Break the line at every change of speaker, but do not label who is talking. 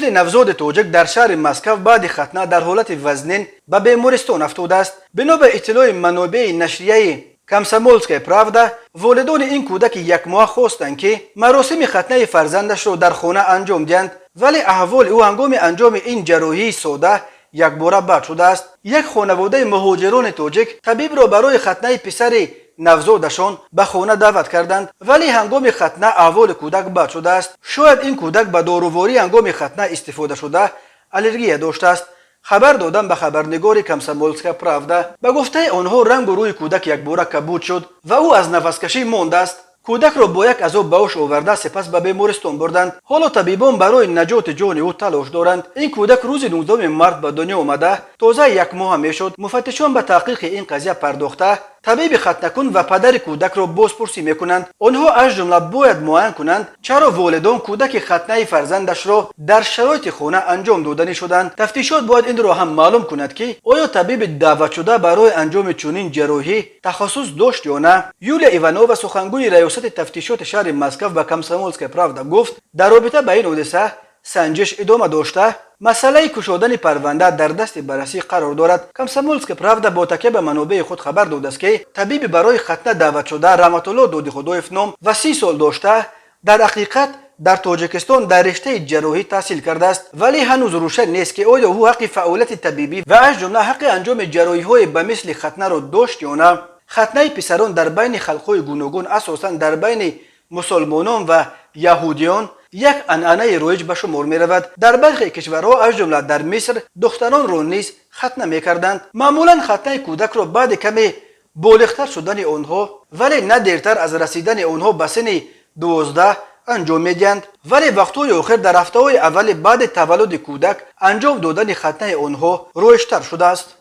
طفل نوزاد توجک در شهر مسکو بعد ختنه در حالت وزنین به بیمارستان افتاده است. بنا به اطلاع منابع نشریه کامسomolskaya pravda والدان این کودک یک ماه خواستند که مراسم ختنه فرزندش را در خانه انجام دهند، ولی احوال او هنگام انجام این جراحی ساده یک باره بد شده است. یک خانواده مهاجران تاجیک طبیب را برای ختنه پسر نوزادشان به خانه دعوت کردند، ولی هنگام ختنه احوال کودک بد شده است. شاید این کودک به داروواری هنگام ختنه استفاده شده الرژی داشته است. خبر دادن به خبرنگار کامسomolskaya pravda به گفته آنها رنگ و روی کودک یک باره کبود شد و او از نفس کشی مانده است. کودک را با یک عذاب به هوش آورده سپس به بیمارستان بردند. حالا طبیبان برای نجات جان او تلاش دارند. این کودک روز 19 مارس به دنیا آمده، تازه یک ماه میشد. مفتشان به تحقیق این قضیه پرداخته طبیب ختنه‌کن و پدر کودک را بازپرسی میکنند. آنها از جمله باید معاین کنند چرا والدان کودک ختنه فرزندش را در شرایط خانه انجام دادنی شدند. تفتیشات باید این را هم معلوم کند که آیا طبیب دعوت شده برای انجام چنین جراحی تخصص داشت یا نه. یولیا ایوانووا سخنگوی ریاست تفتیشات شهر مسکو به کامسomolskaya pravda گفت در رابطه با این حادثه سنجش ادامه داشته. مسئله کشادن پرونده در دست بررسی قرار دارد. کامسomolskaya pravda با تکیه به منابع خود خبر داده است که طبیب برای ختنه دعوت شده رحمت الله دادخدایف نام و 30 سال داشته در حقیقت در تاجیکستان در رشته جراحی تحصیل کرده است، ولی هنوز روشن نیست که آیا او حق فعالیت طبیبی و از جمله حق انجام جراحی های به مثل ختنه را داشت یا نه. ختنه پسران در بین خلق‌های گوناگون اساساً در بین مسلمانان و یهودیان یک عنعنه رایج به شمار می رود. در برخی کشورها از جمله در مصر دختران را نیز ختنه می کردند. معمولا ختنه کودک را بعد کمی بالغتر شدن آنها ولی نه دیرتر از رسیدن آنها به سن 12 انجام می دهند، ولی وقتهای آخر در هفته‌های اول بعد تولد کودک انجام دادن ختنه آنها رایج‌تر شده است.